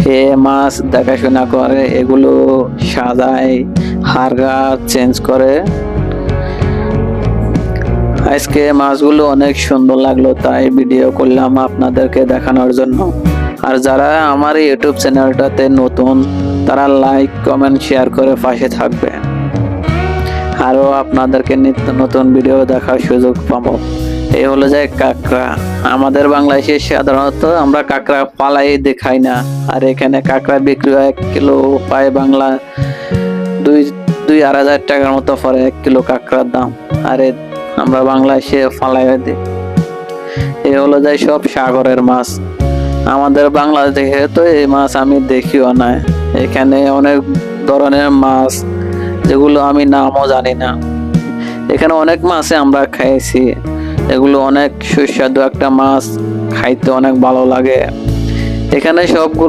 খেয়ে মাছ দেখাশোনা করে, এগুলো সাজায়, হাড়গা চেঞ্জ করে। আজকে মাছগুলো অনেক সুন্দর লাগলো, তাই ভিডিও করলাম আপনাদেরকে দেখানোর জন্য। আর যারা আমার ইউটিউব চ্যানেলটাতে নতুন, তারা লাইক কমেন্ট শেয়ার করে পাশে থাকবে। আরও আপনাদেরকে নিত্য নতুন ভিডিও দেখার সুযোগ পাবো। এই হলো যে কাঁকড়া। আমাদের বাংলাদেশে সাধারণত আমরা কাঁকড়া পালাই দেখাই না, আর এখানে কাঁকড়া বিক্রি হয় 1 কিলো পায় বাংলা 2-2.5 টাকার মতো পরে 1 কিলো কাঁকড়ার দাম। আর আমরা বাংলাদেশে ফালাই দিই। এই হলো যে সব সাগরের মাছ। আমাদের বাংলাদেশে তো এই মাছ আমি দেখিও না। এখানে অনেক ধরনের মাছ যেগুলো আমি নামও জানি না। এখানে অনেক মাছে আমরা খাইছি, এগুলো অনেক সুস্বাদু একটা মাছ, খাইতে অনেক ভালো লাগে। এখানে সবগুলো